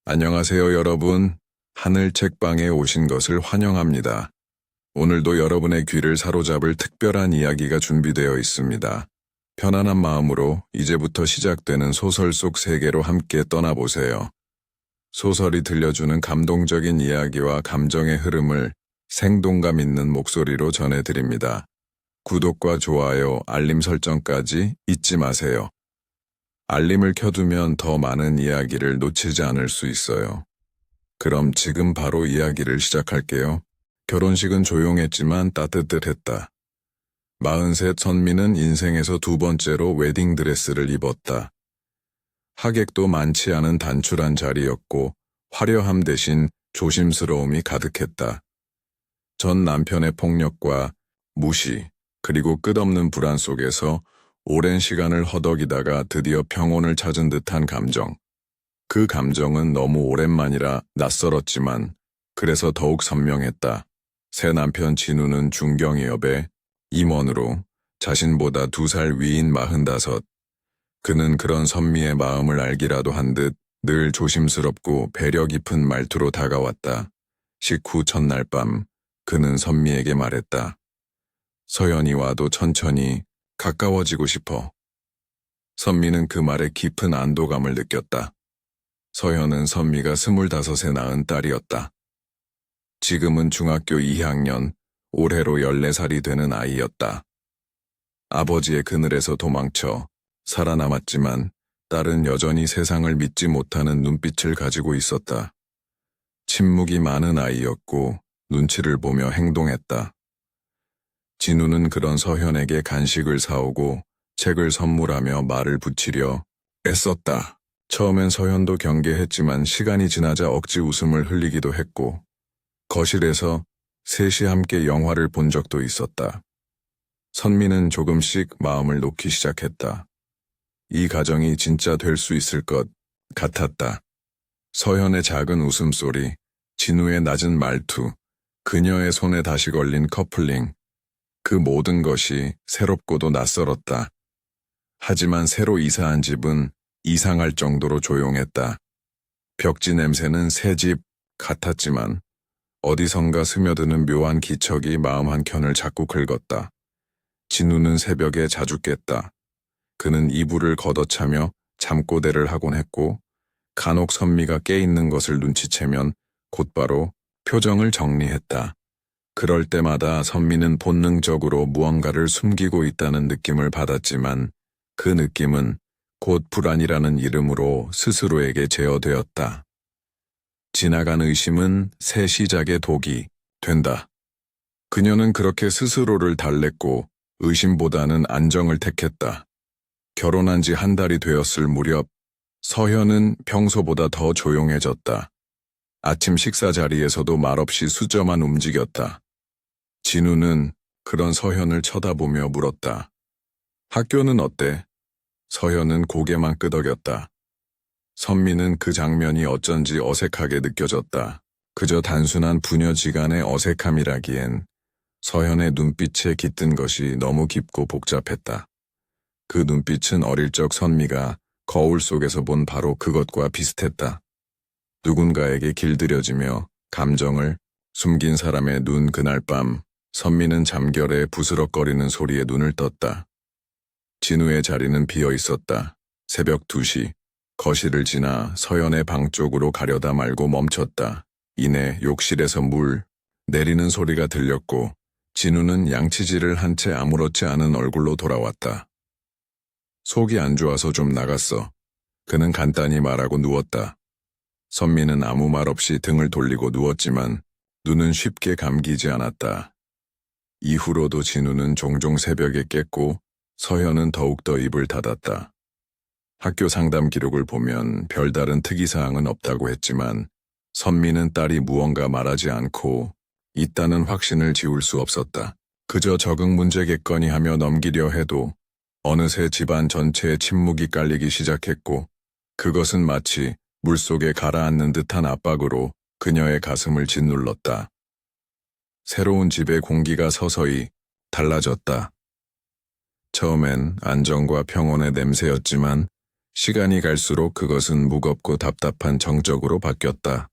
안녕하세요, 여러분. 하늘 책방에 오신 것을 환영합니다. 오늘도 여러분의 귀를 사로잡을 특별한 이야기가 준비되어 있습니다. 편안한 마음으로 이제부터 시작되는 소설 속 세계로 함께 떠나보세요. 소설이 들려주는 감동적인 이야기와 감정의 흐름을 생동감 있는 목소리로 전해드립니다. 구독과 좋아요, 알림 설정까지 잊지 마세요. 알림을 켜두면 더 많은 이야기를 놓치지 않을 수 있어요. 그럼 지금 바로 이야기를 시작할게요. 결혼식은 조용했지만 따뜻했다. 43 선미는 인생에서 두 번째로 웨딩드레스를 입었다. 하객도 많지 않은 단출한 자리였고 화려함 대신 조심스러움이 가득했다. 전 남편의 폭력과 무시, 그리고 끝없는 불안 속에서 오랜 시간을 허덕이다가 드디어 평온을 찾은 듯한 감정. 그 감정은 너무 오랜만이라 낯설었지만 그래서 더욱 선명했다. 새 남편 진우는 중경이업의 임원으로 자신보다 2살 위인 45. 그는 그런 선미의 마음을 알기라도 한 듯 늘 조심스럽고 배려 깊은 말투로 다가왔다. 식후 첫날 밤 그는 선미에게 말했다. 서연이 와도 천천히 가까워지고 싶어. 선미는 그 말에 깊은 안도감을 느꼈다. 서연은 선미가 25에 낳은 딸이었다. 지금은 중학교 2학년, 올해로 14살이 되는 아이였다. 아버지의 그늘에서 도망쳐 살아남았지만 딸은 여전히 세상을 믿지 못하는 눈빛을 가지고 있었다. 침묵이 많은 아이였고 눈치를 보며 행동했다. 진우는 그런 서현에게 간식을 사오고 책을 선물하며 말을 붙이려 애썼다. 처음엔 서현도 경계했지만 시간이 지나자 억지 웃음을 흘리기도 했고 거실에서 셋이 함께 영화를 본 적도 있었다. 선미는 조금씩 마음을 놓기 시작했다. 이 가정이 진짜 될 수 있을 것 같았다. 서현의 작은 웃음소리, 진우의 낮은 말투, 그녀의 손에 다시 걸린 커플링, 그 모든 것이 새롭고도 낯설었다. 하지만 새로 이사한 집은 이상할 정도로 조용했다. 벽지 냄새는 새 집 같았지만 어디선가 스며드는 묘한 기척이 마음 한켠을 자꾸 긁었다. 진우는 새벽에 자주 깼다. 그는 이불을 걷어차며 잠꼬대를 하곤 했고 간혹 선미가 깨있는 것을 눈치채면 곧바로 표정을 정리했다. 그럴 때마다 선미는 본능적으로 무언가를 숨기고 있다는 느낌을 받았지만 그 느낌은 곧 불안이라는 이름으로 스스로에게 제어되었다. 지나간 의심은 새 시작의 독이 된다. 그녀는 그렇게 스스로를 달랬고 의심보다는 안정을 택했다. 결혼한 지 한 달이 되었을 무렵 서현은 평소보다 더 조용해졌다. 아침 식사 자리에서도 말없이 수저만 움직였다. 진우는 그런 서현을 쳐다보며 물었다. 학교는 어때? 서현은 고개만 끄덕였다. 선미는 그 장면이 어쩐지 어색하게 느껴졌다. 그저 단순한 부녀지간의 어색함이라기엔 서현의 눈빛에 깃든 것이 너무 깊고 복잡했다. 그 눈빛은 어릴 적 선미가 거울 속에서 본 바로 그것과 비슷했다. 누군가에게 길들여지며 감정을 숨긴 사람의 눈. 그날 밤 선미는 잠결에 부스럭거리는 소리에 눈을 떴다. 진우의 자리는 비어 있었다. 새벽 2시, 거실을 지나 서연의 방 쪽으로 가려다 말고 멈췄다. 이내 욕실에서 물 내리는 소리가 들렸고 진우는 양치질을 한 채 아무렇지 않은 얼굴로 돌아왔다. 속이 안 좋아서 좀 나갔어. 그는 간단히 말하고 누웠다. 선미는 아무 말 없이 등을 돌리고 누웠지만 눈은 쉽게 감기지 않았다. 이후로도 진우는 종종 새벽에 깼고 서현은 더욱더 입을 닫았다. 학교 상담 기록을 보면 별다른 특이사항은 없다고 했지만 선미는 딸이 무언가 말하지 않고 있다는 확신을 지울 수 없었다. 그저 적응 문제겠거니 하며 넘기려 해도 어느새 집안 전체에 침묵이 깔리기 시작했고 그것은 마치 물속에 가라앉는 듯한 압박으로 그녀의 가슴을 짓눌렀다. 새로운 집의 공기가 서서히 달라졌다. 처음엔 안정과 평온의 냄새였지만 시간이 갈수록 그것은 무겁고 답답한 정적으로 바뀌었다.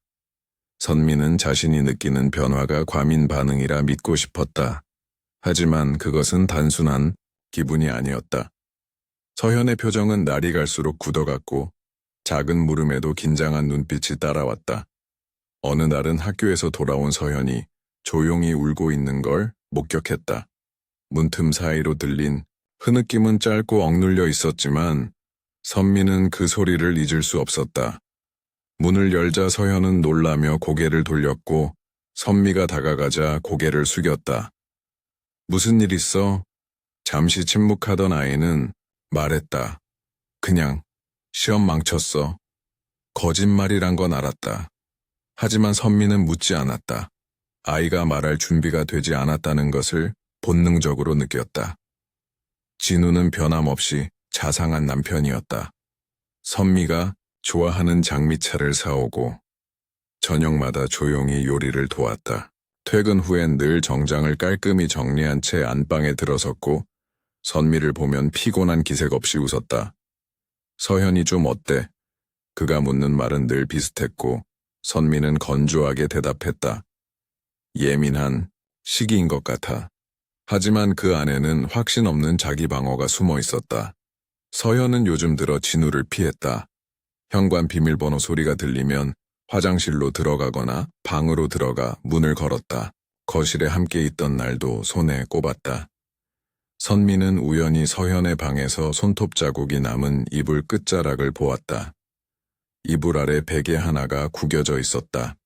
선미는 자신이 느끼는 변화가 과민 반응이라 믿고 싶었다. 하지만 그것은 단순한 기분이 아니었다. 서현의 표정은 날이 갈수록 굳어갔고 작은 물음에도 긴장한 눈빛이 따라왔다. 어느 날은 학교에서 돌아온 서현이 조용히 울고 있는 걸 목격했다. 문틈 사이로 들린 흐느낌은 짧고 억눌려 있었지만 선미는 그 소리를 잊을 수 없었다. 문을 열자 서현은 놀라며 고개를 돌렸고 선미가 다가가자 고개를 숙였다. 무슨 일 있어? 잠시 침묵하던 아이는 말했다. 그냥 시험 망쳤어. 거짓말이란 건 알았다. 하지만 선미는 묻지 않았다. 아이가 말할 준비가 되지 않았다는 것을 본능적으로 느꼈다. 진우는 변함없이 자상한 남편이었다. 선미가 좋아하는 장미차를 사오고 저녁마다 조용히 요리를 도왔다. 퇴근 후엔 늘 정장을 깔끔히 정리한 채 안방에 들어섰고 선미를 보면 피곤한 기색 없이 웃었다. 서현이 좀 어때? 그가 묻는 말은 늘 비슷했고 선미는 건조하게 대답했다. 예민한 시기인 것 같아. 하지만 그 안에는 확신 없는 자기 방어가 숨어 있었다. 서현은 요즘 들어 진우를 피했다. 현관 비밀번호 소리가 들리면 화장실로 들어가거나 방으로 들어가 문을 걸었다. 거실에 함께 있던 날도 손에 꼽았다. 선미는 우연히 서현의 방에서 손톱 자국이 남은 이불 끝자락을 보았다. 이불 아래 베개 하나가 구겨져 있었다.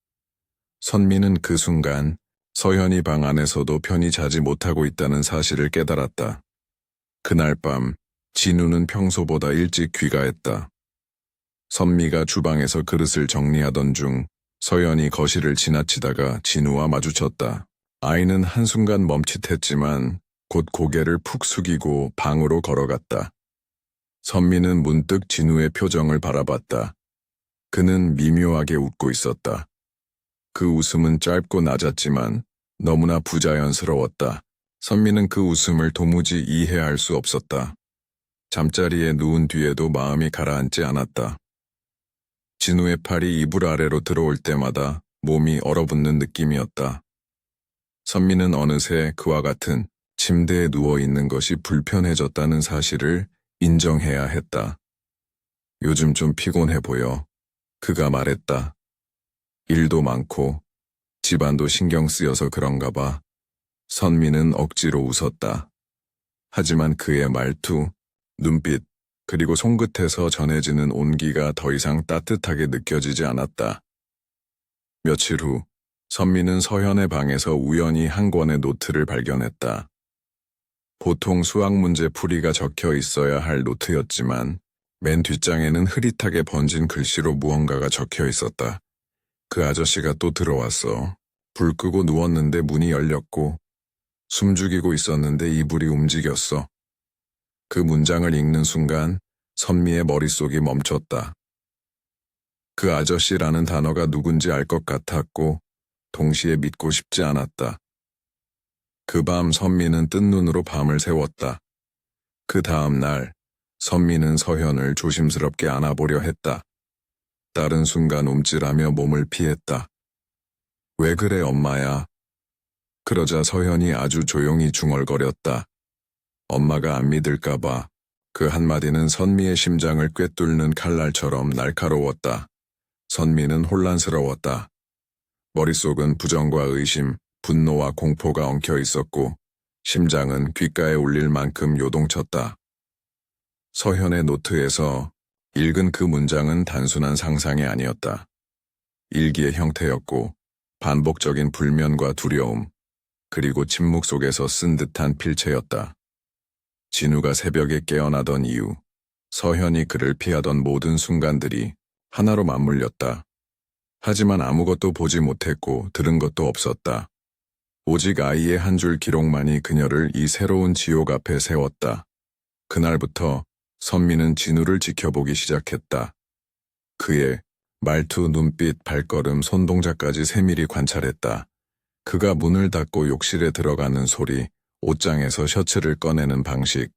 선미는 그 순간 서현이 방 안에서도 편히 자지 못하고 있다는 사실을 깨달았다. 그날 밤 진우는 평소보다 일찍 귀가했다. 선미가 주방에서 그릇을 정리하던 중 서현이 거실을 지나치다가 진우와 마주쳤다. 아이는 한순간 멈칫했지만 곧 고개를 푹 숙이고 방으로 걸어갔다. 선미는 문득 진우의 표정을 바라봤다. 그는 미묘하게 웃고 있었다. 그 웃음은 짧고 낮았지만 너무나 부자연스러웠다. 선미는 그 웃음을 도무지 이해할 수 없었다. 잠자리에 누운 뒤에도 마음이 가라앉지 않았다. 진우의 팔이 이불 아래로 들어올 때마다 몸이 얼어붙는 느낌이었다. 선미는 어느새 그와 같은 침대에 누워있는 것이 불편해졌다는 사실을 인정해야 했다. 요즘 좀 피곤해 보여. 그가 말했다. 일도 많고 집안도 신경 쓰여서 그런가 봐. 선미는 억지로 웃었다. 하지만 그의 말투, 눈빛, 그리고 손끝에서 전해지는 온기가 더 이상 따뜻하게 느껴지지 않았다. 며칠 후, 선미는 서현의 방에서 우연히 한 권의 노트를 발견했다. 보통 수학 문제 풀이가 적혀 있어야 할 노트였지만 맨 뒷장에는 흐릿하게 번진 글씨로 무언가가 적혀 있었다. 그 아저씨가 또 들어왔어. 불 끄고 누웠는데 문이 열렸고 숨죽이고 있었는데 이불이 움직였어. 그 문장을 읽는 순간 선미의 머릿속이 멈췄다. 그 아저씨라는 단어가 누군지 알 것 같았고 동시에 믿고 싶지 않았다. 그 밤 선미는 뜬 눈으로 밤을 새웠다. 그 다음 날 선미는 서현을 조심스럽게 안아보려 했다. 딸은 순간 움찔하며 몸을 피했다. 왜 그래 엄마야? 그러자 서현이 아주 조용히 중얼거렸다. 엄마가 안 믿을까봐. 그 한마디는 선미의 심장을 꿰뚫는 칼날처럼 날카로웠다. 선미는 혼란스러웠다. 머릿속은 부정과 의심, 분노와 공포가 엉켜 있었고 심장은 귓가에 울릴 만큼 요동쳤다. 서현의 노트에서 읽은 그 문장은 단순한 상상이 아니었다. 일기의 형태였고 반복적인 불면과 두려움, 그리고 침묵 속에서 쓴 듯한 필체였다. 진우가 새벽에 깨어나던 이후 서현이 그를 피하던 모든 순간들이 하나로 맞물렸다. 하지만 아무것도 보지 못했고 들은 것도 없었다. 오직 아이의 한 줄 기록만이 그녀를 이 새로운 지옥 앞에 세웠다. 그날부터 선미는 진우를 지켜보기 시작했다. 그의 말투, 눈빛, 발걸음, 손동작까지 세밀히 관찰했다. 그가 문을 닫고 욕실에 들어가는 소리, 옷장에서 셔츠를 꺼내는 방식,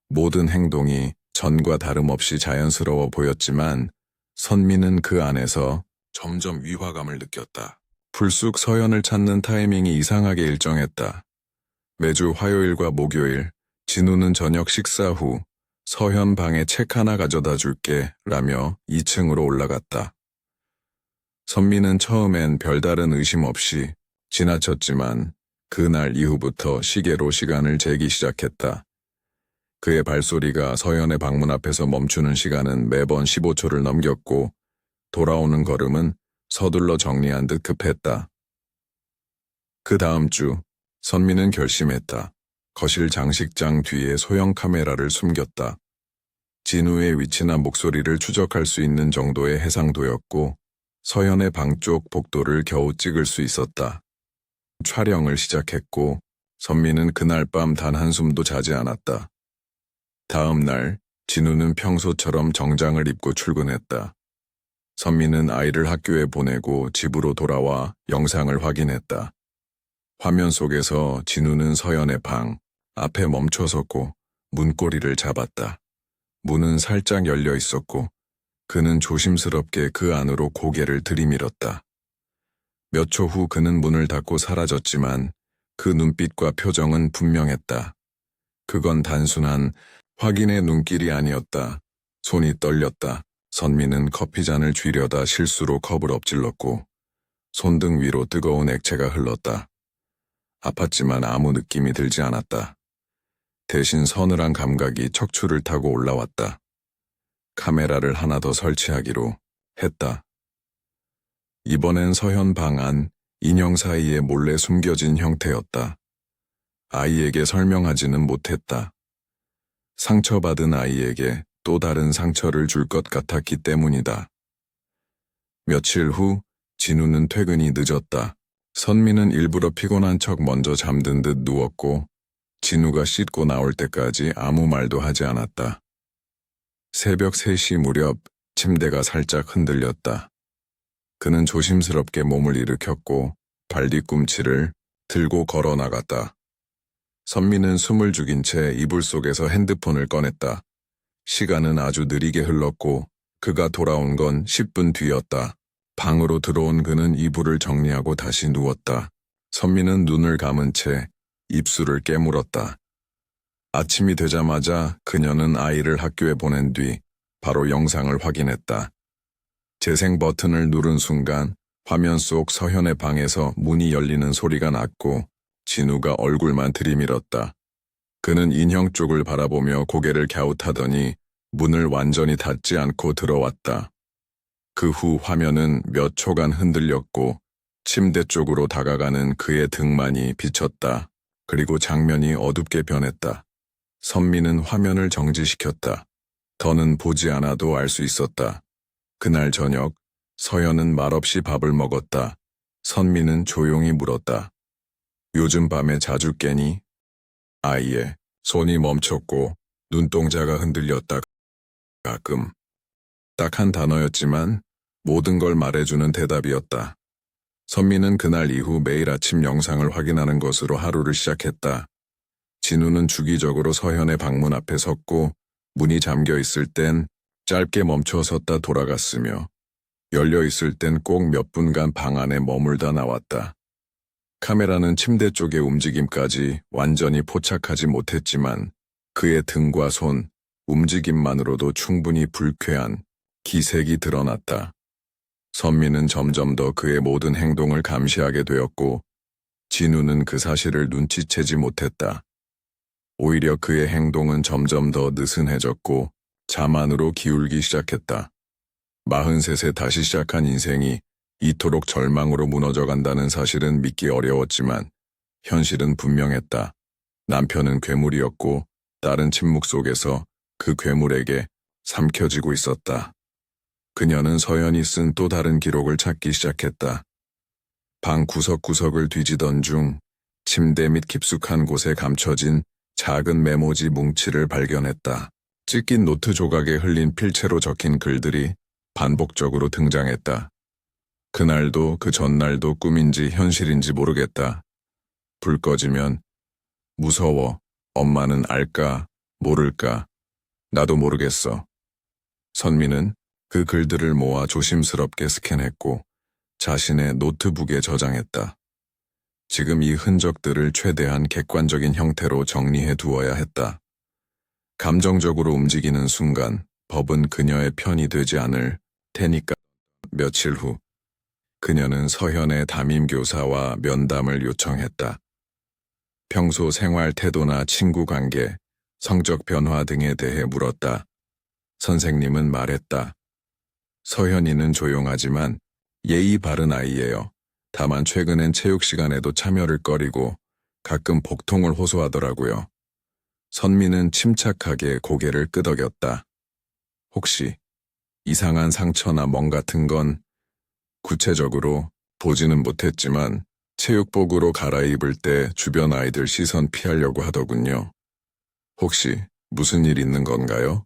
모든 행동이 전과 다름없이 자연스러워 보였지만 선미는 그 안에서 점점 위화감을 느꼈다. 불쑥 서연을 찾는 타이밍이 이상하게 일정했다. 매주 화요일과 목요일 진우는 저녁 식사 후 서현 방에 책 하나 가져다 줄게 라며 2층으로 올라갔다. 선미는 처음엔 별다른 의심 없이 지나쳤지만 그날 이후부터 시계로 시간을 재기 시작했다. 그의 발소리가 서연의 방문 앞에서 멈추는 시간은 매번 15초를 넘겼고 돌아오는 걸음은 서둘러 정리한 듯 급했다. 그 다음 주 선미는 결심했다. 거실 장식장 뒤에 소형 카메라를 숨겼다. 진우의 위치나 목소리를 추적할 수 있는 정도의 해상도였고 서연의 방 쪽 복도를 겨우 찍을 수 있었다. 촬영을 시작했고 선미는 그날 밤 단 한숨도 자지 않았다. 다음 날 진우는 평소처럼 정장을 입고 출근했다. 선미는 아이를 학교에 보내고 집으로 돌아와 영상을 확인했다. 화면 속에서 진우는 서연의 방 앞에 멈춰섰고 문고리를 잡았다. 문은 살짝 열려 있었고 그는 조심스럽게 그 안으로 고개를 들이밀었다. 몇 초 후 그는 문을 닫고 사라졌지만 그 눈빛과 표정은 분명했다. 그건 단순한 확인의 눈길이 아니었다. 손이 떨렸다. 선미는 커피잔을 쥐려다 실수로 컵을 엎질렀고 손등 위로 뜨거운 액체가 흘렀다. 아팠지만 아무 느낌이 들지 않았다. 대신 서늘한 감각이 척추를 타고 올라왔다. 카메라를 하나 더 설치하기로 했다. 이번엔 서현 방 안 인형 사이에 몰래 숨겨진 형태였다. 아이에게 설명하지는 못했다. 상처받은 아이에게 또 다른 상처를 줄 것 같았기 때문이다. 며칠 후 진우는 퇴근이 늦었다. 선미는 일부러 피곤한 척 먼저 잠든 듯 누웠고 진우가 씻고 나올 때까지 아무 말도 하지 않았다. 새벽 3시 무렵 침대가 살짝 흔들렸다. 그는 조심스럽게 몸을 일으켰고 발뒤꿈치를 들고 걸어 나갔다. 선미는 숨을 죽인 채 이불 속에서 핸드폰을 꺼냈다. 시간은 아주 느리게 흘렀고 그가 돌아온 건 10분 뒤였다. 방으로 들어온 그는 이불을 정리하고 다시 누웠다. 선미는 눈을 감은 채 입술을 깨물었다. 아침이 되자마자 그녀는 아이를 학교에 보낸 뒤 바로 영상을 확인했다. 재생 버튼을 누른 순간 화면 속 서현의 방에서 문이 열리는 소리가 났고 진우가 얼굴만 들이밀었다. 그는 인형 쪽을 바라보며 고개를 갸웃하더니 문을 완전히 닫지 않고 들어왔다. 그 후 화면은 몇 초간 흔들렸고 침대 쪽으로 다가가는 그의 등만이 비쳤다. 그리고 장면이 어둡게 변했다. 선미는 화면을 정지시켰다. 더는 보지 않아도 알 수 있었다. 그날 저녁 서연은 말없이 밥을 먹었다. 선미는 조용히 물었다. 요즘 밤에 자주 깨니? 아이의 손이 멈췄고 눈동자가 흔들렸다. 가끔. 딱 한 단어였지만 모든 걸 말해주는 대답이었다. 선미는 그날 이후 매일 아침 영상을 확인하는 것으로 하루를 시작했다. 진우는 주기적으로 서현의 방문 앞에 섰고 문이 잠겨 있을 땐 짧게 멈춰 섰다 돌아갔으며 열려 있을 땐 꼭 몇 분간 방 안에 머물다 나왔다. 카메라는 침대 쪽의 움직임까지 완전히 포착하지 못했지만 그의 등과 손, 움직임만으로도 충분히 불쾌한 기색이 드러났다. 선미는 점점 더 그의 모든 행동을 감시하게 되었고 진우는 그 사실을 눈치채지 못했다. 오히려 그의 행동은 점점 더 느슨해졌고 자만으로 기울기 시작했다. 43세 다시 시작한 인생이 이토록 절망으로 무너져 간다는 사실은 믿기 어려웠지만 현실은 분명했다. 남편은 괴물이었고 딸은 침묵 속에서 그 괴물에게 삼켜지고 있었다. 그녀는 서연이 쓴 또 다른 기록을 찾기 시작했다. 방 구석구석을 뒤지던 중 침대 밑 깊숙한 곳에 감춰진 작은 메모지 뭉치를 발견했다. 찢긴 노트 조각에 흘린 필체로 적힌 글들이 반복적으로 등장했다. 그날도 그 전날도 꿈인지 현실인지 모르겠다. 불 꺼지면 무서워. 엄마는 알까 모를까. 나도 모르겠어. 선미는 그 글들을 모아 조심스럽게 스캔했고 자신의 노트북에 저장했다. 지금 이 흔적들을 최대한 객관적인 형태로 정리해 두어야 했다. 감정적으로 움직이는 순간 법은 그녀의 편이 되지 않을 테니까. 며칠 후 그녀는 서현의 담임교사와 면담을 요청했다. 평소 생활 태도나 친구 관계, 성적 변화 등에 대해 물었다. 선생님은 말했다. 서현이는 조용하지만 예의 바른 아이예요. 다만 최근엔 체육 시간에도 참여를 꺼리고 가끔 복통을 호소하더라고요. 선미는 침착하게 고개를 끄덕였다. 혹시 이상한 상처나 멍 같은 건 구체적으로 보지는 못했지만 체육복으로 갈아입을 때 주변 아이들 시선 피하려고 하더군요. 혹시 무슨 일 있는 건가요?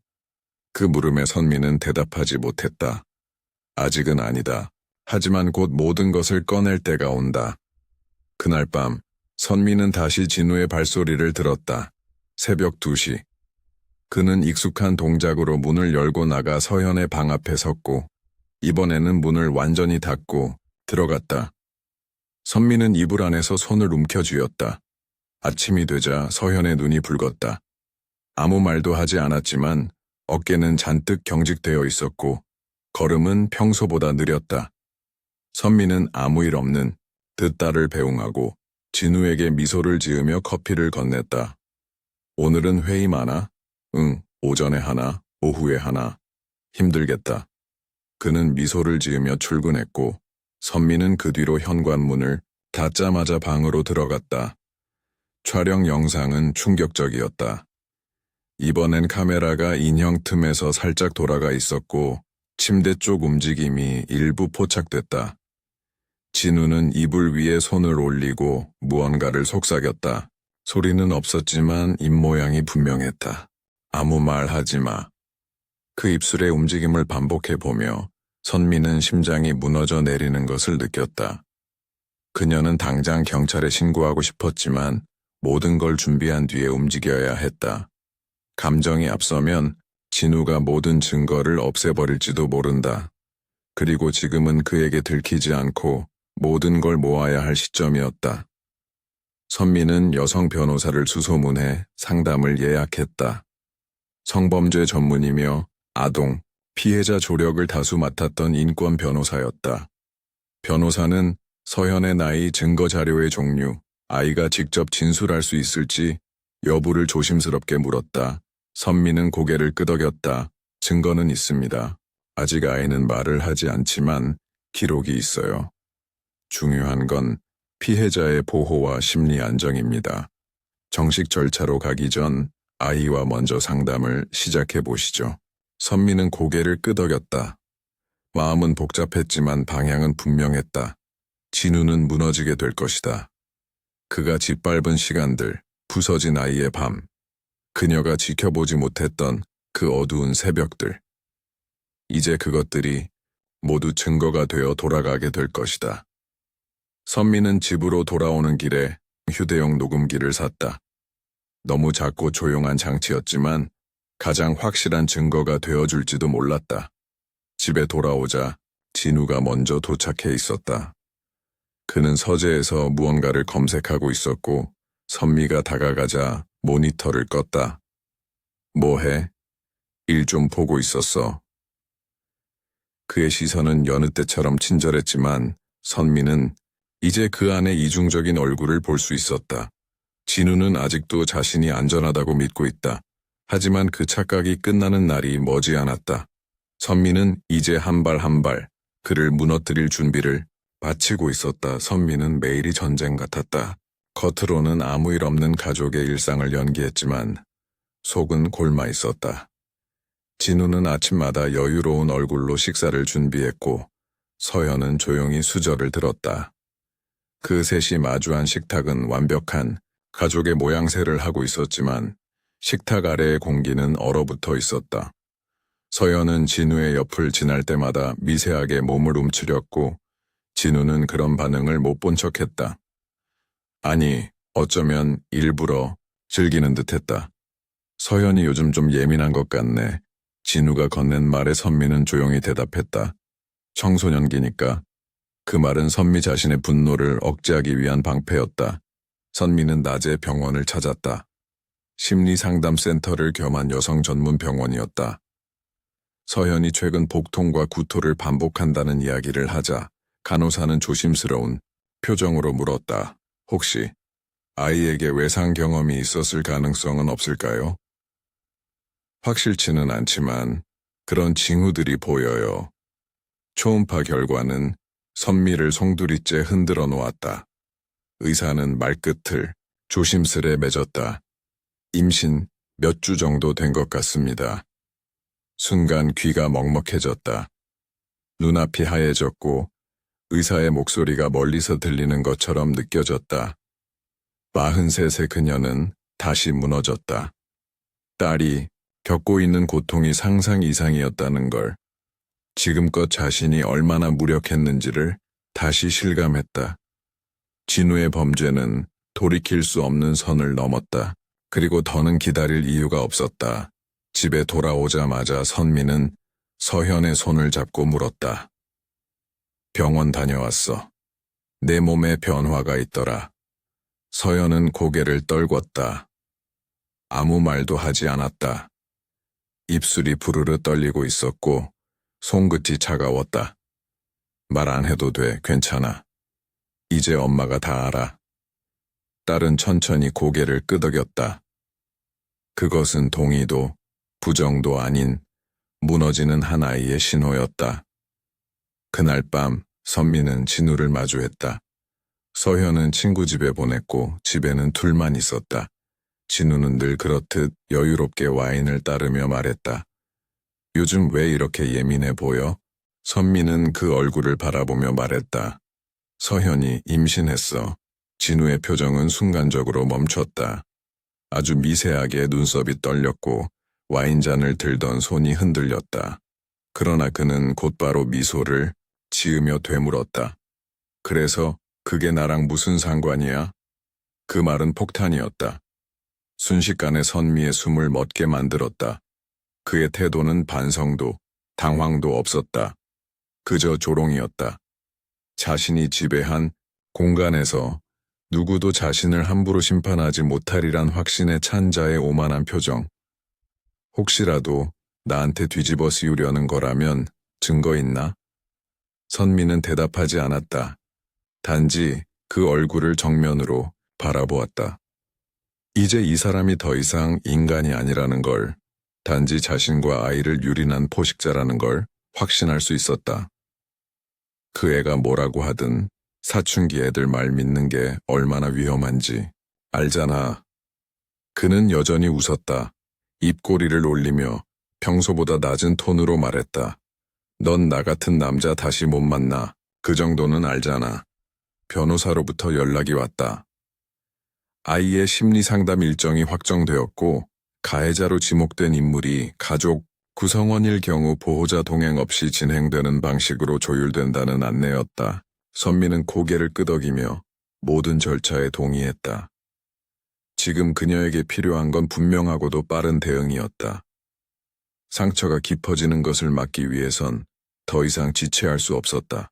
그 물음에 선미는 대답하지 못했다. 아직은 아니다. 하지만 곧 모든 것을 꺼낼 때가 온다. 그날 밤 선미는 다시 진우의 발소리를 들었다. 새벽 2시. 그는 익숙한 동작으로 문을 열고 나가 서현의 방 앞에 섰고 이번에는 문을 완전히 닫고 들어갔다. 선미는 이불 안에서 손을 움켜쥐었다. 아침이 되자 서현의 눈이 붉었다. 아무 말도 하지 않았지만 어깨는 잔뜩 경직되어 있었고 걸음은 평소보다 느렸다. 선미는 아무 일 없는 듯 딸을 배웅하고 진우에게 미소를 지으며 커피를 건넸다. 오늘은 회의 많아? 응, 오전에 하나, 오후에 하나. 힘들겠다. 그는 미소를 지으며 출근했고 선미는 그 뒤로 현관문을 닫자마자 방으로 들어갔다. 촬영 영상은 충격적이었다. 이번엔 카메라가 인형 틈에서 살짝 돌아가 있었고 침대 쪽 움직임이 일부 포착됐다. 진우는 이불 위에 손을 올리고 무언가를 속삭였다. 소리는 없었지만 입모양이 분명했다. 아무 말 하지 마. 그 입술의 움직임을 반복해보며 선미는 심장이 무너져 내리는 것을 느꼈다. 그녀는 당장 경찰에 신고하고 싶었지만 모든 걸 준비한 뒤에 움직여야 했다. 감정이 앞서면 진우가 모든 증거를 없애버릴지도 모른다. 그리고 지금은 그에게 들키지 않고 모든 걸 모아야 할 시점이었다. 선미는 여성 변호사를 수소문해 상담을 예약했다. 성범죄 전문이며 아동, 피해자 조력을 다수 맡았던 인권 변호사였다. 변호사는 서현의 나이, 증거 자료의 종류, 아이가 직접 진술할 수 있을지 여부를 조심스럽게 물었다. 선미는 고개를 끄덕였다. 증거는 있습니다. 아직 아이는 말을 하지 않지만 기록이 있어요. 중요한 건 피해자의 보호와 심리 안정입니다. 정식 절차로 가기 전 아이와 먼저 상담을 시작해 보시죠. 선미는 고개를 끄덕였다. 마음은 복잡했지만 방향은 분명했다. 진우는 무너지게 될 것이다. 그가 짓밟은 시간들, 부서진 아이의 밤, 그녀가 지켜보지 못했던 그 어두운 새벽들. 이제 그것들이 모두 증거가 되어 돌아가게 될 것이다. 선미는 집으로 돌아오는 길에 휴대용 녹음기를 샀다. 너무 작고 조용한 장치였지만 가장 확실한 증거가 되어줄지도 몰랐다. 집에 돌아오자 진우가 먼저 도착해 있었다. 그는 서재에서 무언가를 검색하고 있었고 선미가 다가가자 모니터를 껐다. 뭐해? 일 좀 보고 있었어. 그의 시선은 여느 때처럼 친절했지만 선미는 이제 그 안에 이중적인 얼굴을 볼 수 있었다. 진우는 아직도 자신이 안전하다고 믿고 있다. 하지만 그 착각이 끝나는 날이 머지않았다. 선미는 이제 한 발 한 발 그를 무너뜨릴 준비를 마치고 있었다. 선미는 매일이 전쟁 같았다. 겉으로는 아무 일 없는 가족의 일상을 연기했지만 속은 골마 있었다. 진우는 아침마다 여유로운 얼굴로 식사를 준비했고 서현은 조용히 수저를 들었다. 그 셋이 마주한 식탁은 완벽한 가족의 모양새를 하고 있었지만 식탁 아래의 공기는 얼어붙어 있었다. 서현은 진우의 옆을 지날 때마다 미세하게 몸을 움츠렸고 진우는 그런 반응을 못 본 척했다. 아니, 어쩌면 일부러 즐기는 듯했다. 서현이 요즘 좀 예민한 것 같네. 진우가 건넨 말에 선미는 조용히 대답했다. 청소년기니까. 그 말은 선미 자신의 분노를 억제하기 위한 방패였다. 선미는 낮에 병원을 찾았다. 심리상담센터를 겸한 여성 전문 병원이었다. 서현이 최근 복통과 구토를 반복한다는 이야기를 하자 간호사는 조심스러운 표정으로 물었다. 혹시 아이에게 외상 경험이 있었을 가능성은 없을까요? 확실치는 않지만 그런 징후들이 보여요. 초음파 결과는 선미를 송두리째 흔들어 놓았다. 의사는 말끝을 조심스레 맺었다. 임신 몇 주 정도 된 것 같습니다. 순간 귀가 먹먹해졌다. 눈앞이 하얘졌고 의사의 목소리가 멀리서 들리는 것처럼 느껴졌다. 43세 그녀는 다시 무너졌다. 딸이 겪고 있는 고통이 상상 이상이었다는 걸, 지금껏 자신이 얼마나 무력했는지를 다시 실감했다. 진우의 범죄는 돌이킬 수 없는 선을 넘었다. 그리고 더는 기다릴 이유가 없었다. 집에 돌아오자마자 선미는 서현의 손을 잡고 물었다. 병원 다녀왔어. 내 몸에 변화가 있더라. 서현은 고개를 떨궜다. 아무 말도 하지 않았다. 입술이 부르르 떨리고 있었고 손끝이 차가웠다. 말 안 해도 돼, 괜찮아. 이제 엄마가 다 알아. 딸은 천천히 고개를 끄덕였다. 그것은 동의도 부정도 아닌 무너지는 한 아이의 신호였다. 그날 밤 선미는 진우를 마주했다. 서현은 친구 집에 보냈고 집에는 둘만 있었다. 진우는 늘 그렇듯 여유롭게 와인을 따르며 말했다. 요즘 왜 이렇게 예민해 보여? 선미는 그 얼굴을 바라보며 말했다. 서현이 임신했어. 진우의 표정은 순간적으로 멈췄다. 아주 미세하게 눈썹이 떨렸고 와인잔을 들던 손이 흔들렸다. 그러나 그는 곧바로 미소를 지으며 되물었다. 그래서 그게 나랑 무슨 상관이야? 그 말은 폭탄이었다. 순식간에 선미의 숨을 멎게 만들었다. 그의 태도는 반성도, 당황도 없었다. 그저 조롱이었다. 자신이 지배한 공간에서 누구도 자신을 함부로 심판하지 못하리란 확신에 찬 자의 오만한 표정. 혹시라도 나한테 뒤집어 씌우려는 거라면 증거 있나? 선미는 대답하지 않았다. 단지 그 얼굴을 정면으로 바라보았다. 이제 이 사람이 더 이상 인간이 아니라는 걸, 단지 자신과 아이를 유린한 포식자라는 걸 확신할 수 있었다. 그 애가 뭐라고 하든 사춘기 애들 말 믿는 게 얼마나 위험한지 알잖아. 그는 여전히 웃었다. 입꼬리를 올리며 평소보다 낮은 톤으로 말했다. 넌 나 같은 남자 다시 못 만나. 그 정도는 알잖아. 변호사로부터 연락이 왔다. 아이의 심리상담 일정이 확정되었고 가해자로 지목된 인물이 가족 구성원일 경우 보호자 동행 없이 진행되는 방식으로 조율된다는 안내였다. 선미는 고개를 끄덕이며 모든 절차에 동의했다. 지금 그녀에게 필요한 건 분명하고도 빠른 대응이었다. 상처가 깊어지는 것을 막기 위해선 더 이상 지체할 수 없었다.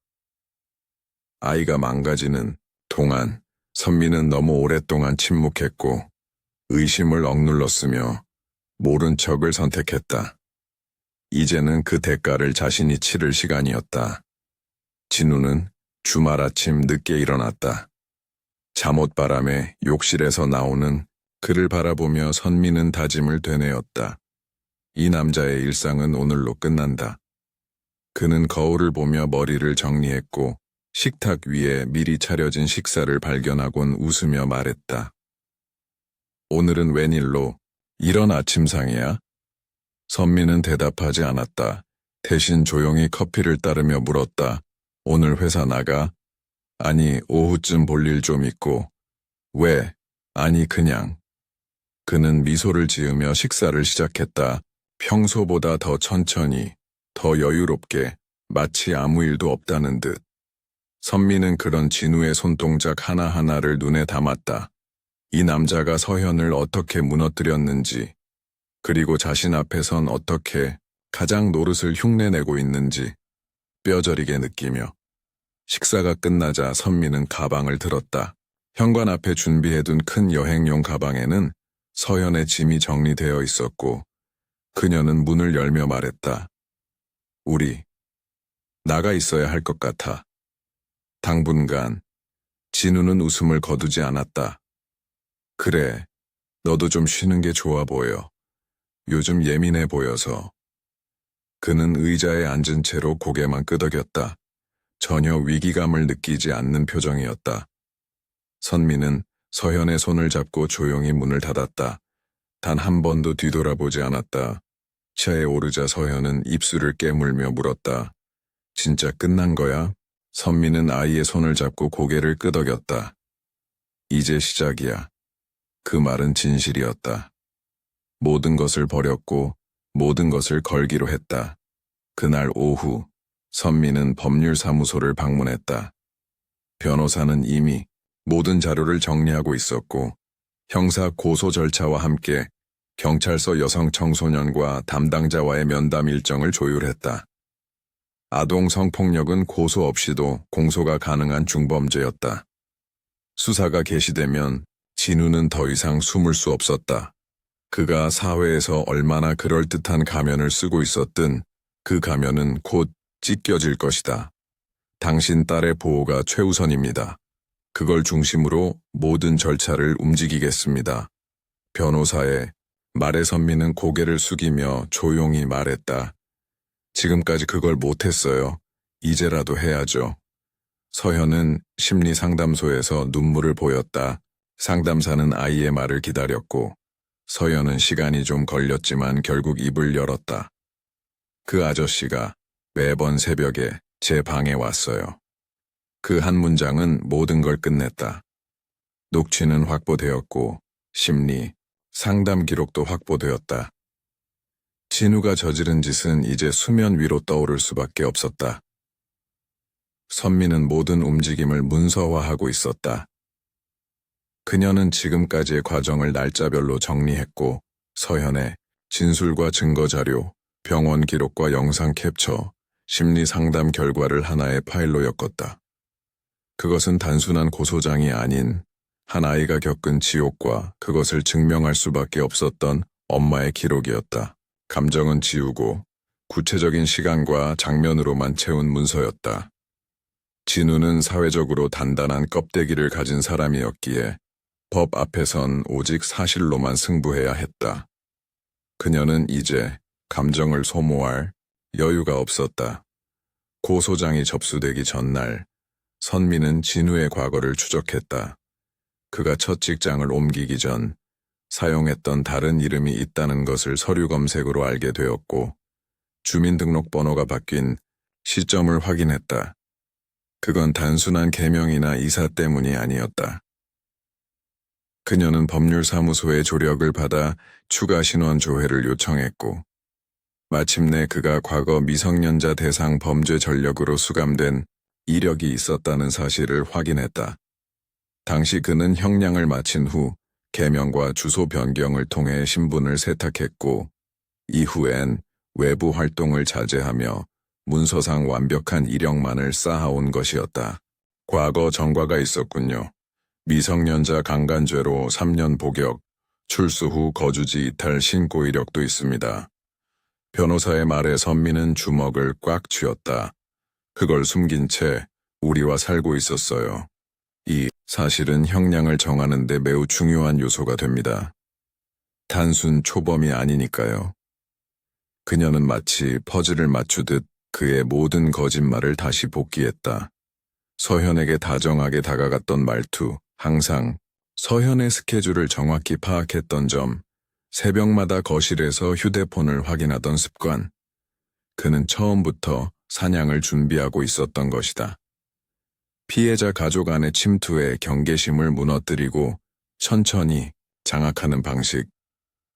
아이가 망가지는 동안 선미는 너무 오랫동안 침묵했고 의심을 억눌렀으며 모른 척을 선택했다. 이제는 그 대가를 자신이 치를 시간이었다. 진우는 주말 아침 늦게 일어났다. 잠옷바람에 욕실에서 나오는 그를 바라보며 선미는 다짐을 되뇌었다. 이 남자의 일상은 오늘로 끝난다. 그는 거울을 보며 머리를 정리했고 식탁 위에 미리 차려진 식사를 발견하곤 웃으며 말했다. 오늘은 웬일로 이런 아침상이야? 선미는 대답하지 않았다. 대신 조용히 커피를 따르며 물었다. 오늘 회사 나가? 아니, 오후쯤 볼 일 좀 있고. 왜? 아니, 그냥. 그는 미소를 지으며 식사를 시작했다. 평소보다 더 천천히, 더 여유롭게, 마치 아무 일도 없다는 듯. 선미는 그런 진우의 손동작 하나하나를 눈에 담았다. 이 남자가 서현을 어떻게 무너뜨렸는지, 그리고 자신 앞에선 어떻게 가장 노릇을 흉내내고 있는지 뼈저리게 느끼며 식사가 끝나자 선미는 가방을 들었다. 현관 앞에 준비해둔 큰 여행용 가방에는 서연의 짐이 정리되어 있었고 그녀는 문을 열며 말했다. 우리 나가 있어야 할 것 같아. 당분간 진우는 웃음을 거두지 않았다. 그래, 너도 좀 쉬는 게 좋아 보여. 요즘 예민해 보여서. 그는 의자에 앉은 채로 고개만 끄덕였다. 전혀 위기감을 느끼지 않는 표정이었다. 선미는 서현의 손을 잡고 조용히 문을 닫았다. 단 한 번도 뒤돌아보지 않았다. 차에 오르자 서현은 입술을 깨물며 물었다. 진짜 끝난 거야? 선미는 아이의 손을 잡고 고개를 끄덕였다. 이제 시작이야. 그 말은 진실이었다. 모든 것을 버렸고 모든 것을 걸기로 했다. 그날 오후 선미는 법률사무소를 방문했다. 변호사는 이미 모든 자료를 정리하고 있었고 형사 고소 절차와 함께 경찰서 여성 청소년과 담당자와의 면담 일정을 조율했다. 아동 성폭력은 고소 없이도 공소가 가능한 중범죄였다. 수사가 개시되면 진우는 더 이상 숨을 수 없었다. 그가 사회에서 얼마나 그럴듯한 가면을 쓰고 있었든 그 가면은 곧 찢겨질 것이다. 당신 딸의 보호가 최우선입니다. 그걸 중심으로 모든 절차를 움직이겠습니다. 변호사의 말에 선미는 고개를 숙이며 조용히 말했다. 지금까지 그걸 못했어요. 이제라도 해야죠. 서현은 심리상담소에서 눈물을 보였다. 상담사는 아이의 말을 기다렸고 서현은 시간이 좀 걸렸지만 결국 입을 열었다. 그 아저씨가 매번 새벽에 제 방에 왔어요. 그 한 문장은 모든 걸 끝냈다. 녹취는 확보되었고 심리, 상담 기록도 확보되었다. 진우가 저지른 짓은 이제 수면 위로 떠오를 수밖에 없었다. 선미는 모든 움직임을 문서화하고 있었다. 그녀는 지금까지의 과정을 날짜별로 정리했고 서현의 진술과 증거자료, 병원 기록과 영상 캡처, 심리 상담 결과를 하나의 파일로 엮었다. 그것은 단순한 고소장이 아닌 한 아이가 겪은 지옥과 그것을 증명할 수밖에 없었던 엄마의 기록이었다. 감정은 지우고 구체적인 시간과 장면으로만 채운 문서였다. 진우는 사회적으로 단단한 껍데기를 가진 사람이었기에 법 앞에선 오직 사실로만 승부해야 했다. 그녀는 이제 감정을 소모할 여유가 없었다. 고소장이 접수되기 전날 선미는 진우의 과거를 추적했다. 그가 첫 직장을 옮기기 전 사용했던 다른 이름이 있다는 것을 서류 검색으로 알게 되었고 주민등록번호가 바뀐 시점을 확인했다. 그건 단순한 개명이나 이사 때문이 아니었다. 그녀는 법률사무소의 조력을 받아 추가 신원 조회를 요청했고 마침내 그가 과거 미성년자 대상 범죄 전력으로 수감된 이력이 있었다는 사실을 확인했다. 당시 그는 형량을 마친 후 개명과 주소 변경을 통해 신분을 세탁했고 이후엔 외부 활동을 자제하며 문서상 완벽한 이력만을 쌓아온 것이었다. 과거 전과가 있었군요. 미성년자 강간죄로 3년 복역, 출소 후 거주지 이탈 신고 이력도 있습니다. 변호사의 말에 선미는 주먹을 꽉 쥐었다. 그걸 숨긴 채 우리와 살고 있었어요. 이 사실은 형량을 정하는 데 매우 중요한 요소가 됩니다. 단순 초범이 아니니까요. 그녀는 마치 퍼즐을 맞추듯 그의 모든 거짓말을 다시 복귀했다. 서현에게 다정하게 다가갔던 말투, 항상 서현의 스케줄을 정확히 파악했던 점, 새벽마다 거실에서 휴대폰을 확인하던 습관. 그는 처음부터 사냥을 준비하고 있었던 것이다. 피해자 가족 안의 침투에 경계심을 무너뜨리고 천천히 장악하는 방식.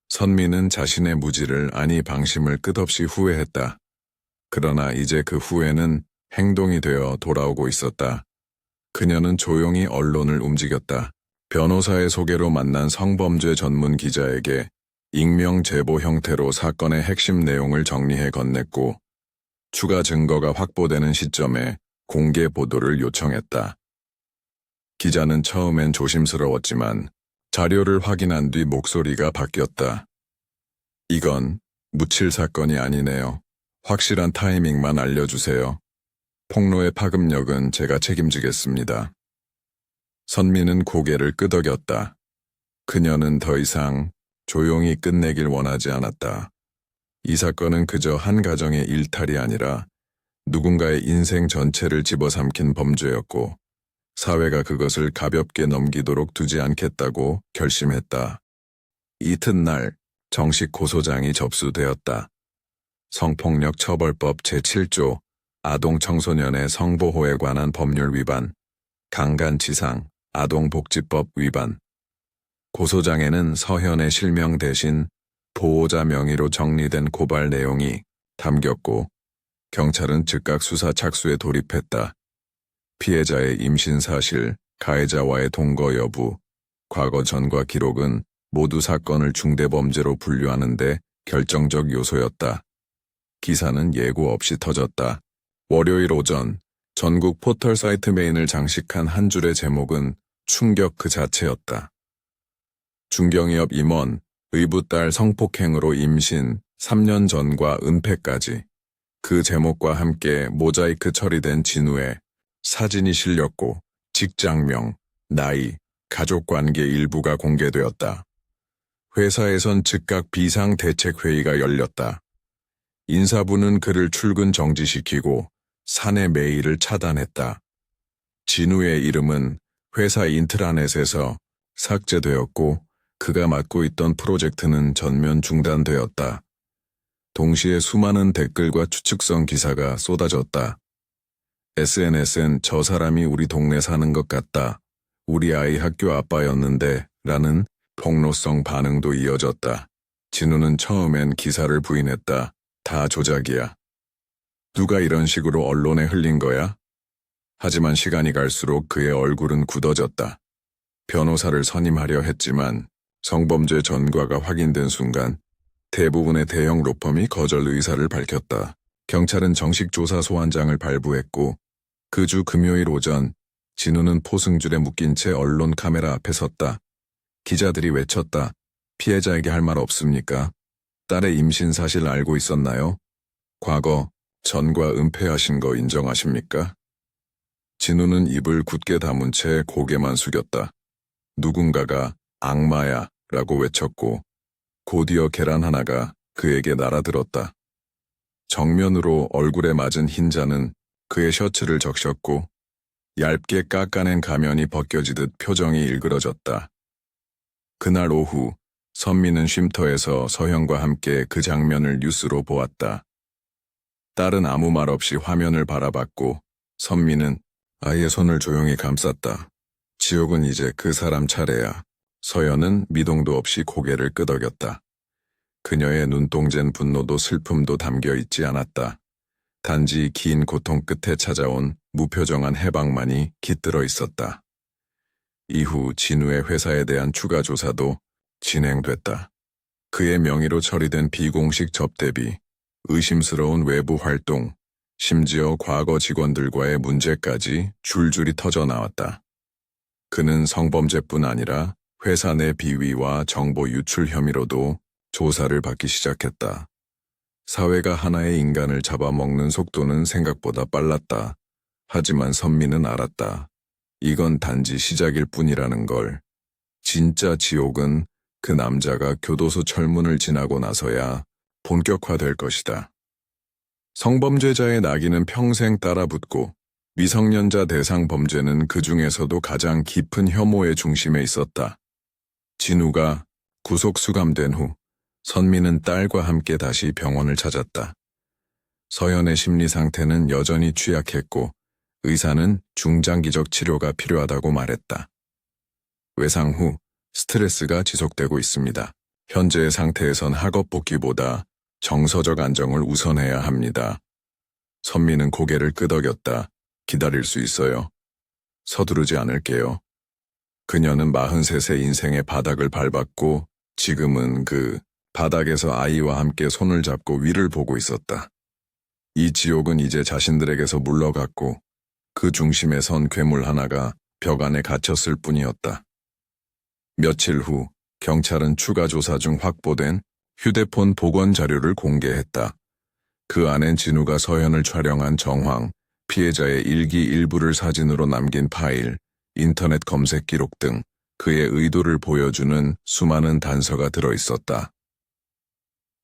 선미는 자신의 무지를 아니 방심을 끝없이 후회했다. 그러나 이제 그 후회는 행동이 되어 돌아오고 있었다. 그녀는 조용히 언론을 움직였다. 변호사의 소개로 만난 성범죄 전문 기자에게 익명 제보 형태로 사건의 핵심 내용을 정리해 건넸고 추가 증거가 확보되는 시점에 공개 보도를 요청했다. 기자는 처음엔 조심스러웠지만 자료를 확인한 뒤 목소리가 바뀌었다. 이건 묻힐 사건이 아니네요. 확실한 타이밍만 알려주세요. 폭로의 파급력은 제가 책임지겠습니다. 선미는 고개를 끄덕였다. 그녀는 더 이상 조용히 끝내길 원하지 않았다. 이 사건은 그저 한 가정의 일탈이 아니라 누군가의 인생 전체를 집어삼킨 범죄였고 사회가 그것을 가볍게 넘기도록 두지 않겠다고 결심했다. 이튿날 정식 고소장이 접수되었다. 성폭력 처벌법 제7조 아동 청소년의 성보호에 관한 법률 위반, 강간치상, 아동복지법 위반. 고소장에는 서현의 실명 대신 보호자 명의로 정리된 고발 내용이 담겼고 경찰은 즉각 수사 착수에 돌입했다. 피해자의 임신 사실, 가해자와의 동거 여부, 과거 전과 기록은 모두 사건을 중대범죄로 분류하는 데 결정적 요소였다. 기사는 예고 없이 터졌다. 월요일 오전 전국 포털 사이트 메인을 장식한 한 줄의 제목은 충격 그 자체였다. 중경이업 임원, 의붓 딸 성폭행으로 임신, 3년 전과 은폐까지. 그 제목과 함께 모자이크 처리된 진우의 사진이 실렸고 직장명, 나이, 가족관계 일부가 공개되었다. 회사에선 즉각 비상대책회의가 열렸다. 인사부는 그를 출근 정지시키고 사내 메일을 차단했다. 진우의 이름은 회사 인트라넷에서 삭제되었고 그가 맡고 있던 프로젝트는 전면 중단되었다. 동시에 수많은 댓글과 추측성 기사가 쏟아졌다. SNS엔 저 사람이 우리 동네 사는 것 같다. 우리 아이 학교 아빠였는데 라는 폭로성 반응도 이어졌다. 진우는 처음엔 기사를 부인했다. 다 조작이야. 누가 이런 식으로 언론에 흘린 거야? 하지만 시간이 갈수록 그의 얼굴은 굳어졌다. 변호사를 선임하려 했지만 성범죄 전과가 확인된 순간 대부분의 대형 로펌이 거절 의사를 밝혔다. 경찰은 정식 조사 소환장을 발부했고 그 주 금요일 오전 진우는 포승줄에 묶인 채 언론 카메라 앞에 섰다. 기자들이 외쳤다. 피해자에게 할 말 없습니까? 딸의 임신 사실 알고 있었나요? 과거 전과 은폐하신 거 인정하십니까? 진우는 입을 굳게 다문 채 고개만 숙였다. 누군가가 악마야 라고 외쳤고 곧이어 계란 하나가 그에게 날아들었다. 정면으로 얼굴에 맞은 흰자는 그의 셔츠를 적셨고 얇게 깎아낸 가면이 벗겨지듯 표정이 일그러졌다. 그날 오후 선미는 쉼터에서 서현과 함께 그 장면을 뉴스로 보았다. 딸은 아무 말 없이 화면을 바라봤고 선미는 아이의 손을 조용히 감쌌다. 지옥은 이제 그 사람 차례야. 서현은 미동도 없이 고개를 끄덕였다. 그녀의 눈동자는 분노도 슬픔도 담겨 있지 않았다. 단지 긴 고통 끝에 찾아온 무표정한 해방만이 깃들어 있었다. 이후 진우의 회사에 대한 추가 조사도 진행됐다. 그의 명의로 처리된 비공식 접대비, 의심스러운 외부 활동, 심지어 과거 직원들과의 문제까지 줄줄이 터져 나왔다. 그는 성범죄뿐 아니라 회사 내 비위와 정보 유출 혐의로도 조사를 받기 시작했다. 사회가 하나의 인간을 잡아먹는 속도는 생각보다 빨랐다. 하지만 선미는 알았다. 이건 단지 시작일 뿐이라는 걸. 진짜 지옥은 그 남자가 교도소 철문을 지나고 나서야 본격화될 것이다. 성범죄자의 낙인은 평생 따라붙고 미성년자 대상 범죄는 그 중에서도 가장 깊은 혐오의 중심에 있었다. 진우가 구속 수감된 후 선미는 딸과 함께 다시 병원을 찾았다. 서현의 심리 상태는 여전히 취약했고 의사는 중장기적 치료가 필요하다고 말했다. 외상 후 스트레스가 지속되고 있습니다. 현재의 상태에선 학업 복귀보다 정서적 안정을 우선해야 합니다. 선미는 고개를 끄덕였다. 기다릴 수 있어요. 서두르지 않을게요. 그녀는 43세 인생의 바닥을 밟았고 지금은 그 바닥에서 아이와 함께 손을 잡고 위를 보고 있었다. 이 지옥은 이제 자신들에게서 물러갔고 그 중심에 선 괴물 하나가 벽 안에 갇혔을 뿐이었다. 며칠 후 경찰은 추가 조사 중 확보된 휴대폰 복원 자료를 공개했다. 그 안엔 진우가 서현을 촬영한 정황, 피해자의 일기 일부를 사진으로 남긴 파일, 인터넷 검색 기록 등 그의 의도를 보여주는 수많은 단서가 들어있었다.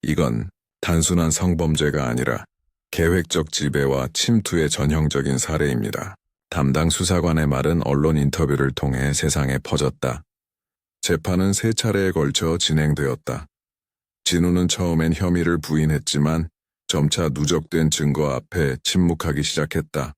이건 단순한 성범죄가 아니라 계획적 지배와 침투의 전형적인 사례입니다. 담당 수사관의 말은 언론 인터뷰를 통해 세상에 퍼졌다. 재판은 3차례에 걸쳐 진행되었다. 진우는 처음엔 혐의를 부인했지만 점차 누적된 증거 앞에 침묵하기 시작했다.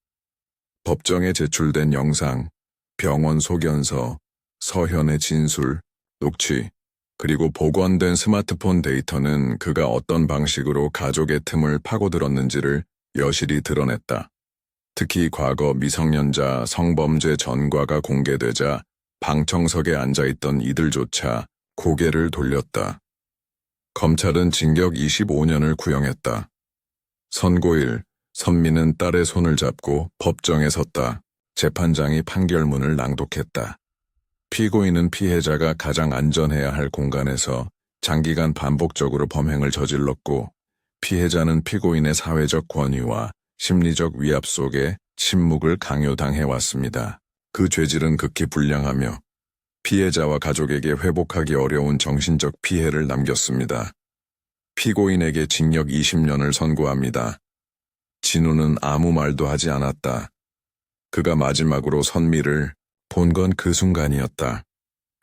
법정에 제출된 영상, 병원 소견서, 서현의 진술, 녹취, 그리고 복원된 스마트폰 데이터는 그가 어떤 방식으로 가족의 틈을 파고들었는지를 여실히 드러냈다. 특히 과거 미성년자 성범죄 전과가 공개되자 방청석에 앉아있던 이들조차 고개를 돌렸다. 검찰은 징역 25년을 구형했다. 선고일, 선미는 딸의 손을 잡고 법정에 섰다. 재판장이 판결문을 낭독했다. 피고인은 피해자가 가장 안전해야 할 공간에서 장기간 반복적으로 범행을 저질렀고 피해자는 피고인의 사회적 권위와 심리적 위압 속에 침묵을 강요당해왔습니다. 그 죄질은 극히 불량하며 피해자와 가족에게 회복하기 어려운 정신적 피해를 남겼습니다. 피고인에게 징역 20년을 선고합니다. 진우는 아무 말도 하지 않았다. 그가 마지막으로 선미를 본 건 그 순간이었다.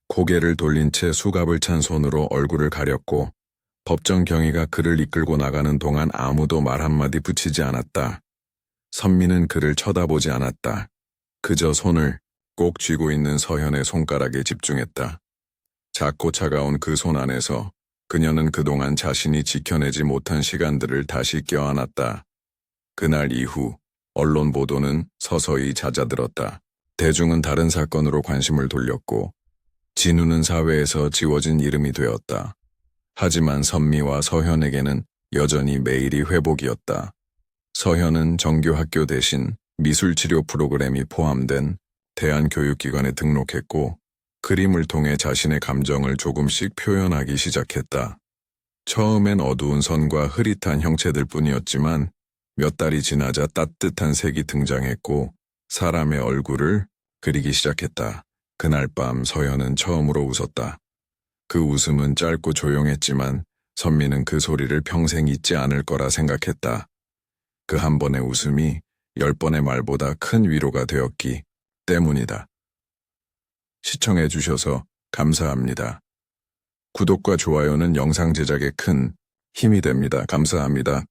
고개를 돌린 채 수갑을 찬 손으로 얼굴을 가렸고 법정 경위가 그를 이끌고 나가는 동안 아무도 말 한마디 붙이지 않았다. 선미는 그를 쳐다보지 않았다. 그저 손을 꼭 쥐고 있는 서현의 손가락에 집중했다. 작고 차가운 그 손 안에서 그녀는 그동안 자신이 지켜내지 못한 시간들을 다시 껴안았다. 그날 이후 언론 보도는 서서히 잦아들었다. 대중은 다른 사건으로 관심을 돌렸고 진우는 사회에서 지워진 이름이 되었다. 하지만 선미와 서현에게는 여전히 매일이 회복이었다. 서현은 정규 학교 대신 미술치료 프로그램이 포함된 대안교육기관에 등록했고 그림을 통해 자신의 감정을 조금씩 표현하기 시작했다. 처음엔 어두운 선과 흐릿한 형체들 뿐이었지만 몇 달이 지나자 따뜻한 색이 등장했고 사람의 얼굴을 그리기 시작했다. 그날 밤 서현은 처음으로 웃었다. 그 웃음은 짧고 조용했지만 선미는 그 소리를 평생 잊지 않을 거라 생각했다. 그 한 번의 웃음이 10번의 말보다 큰 위로가 되었기 때문이다. 시청해주셔서 감사합니다. 구독과 좋아요는 영상 제작에 큰 힘이 됩니다. 감사합니다.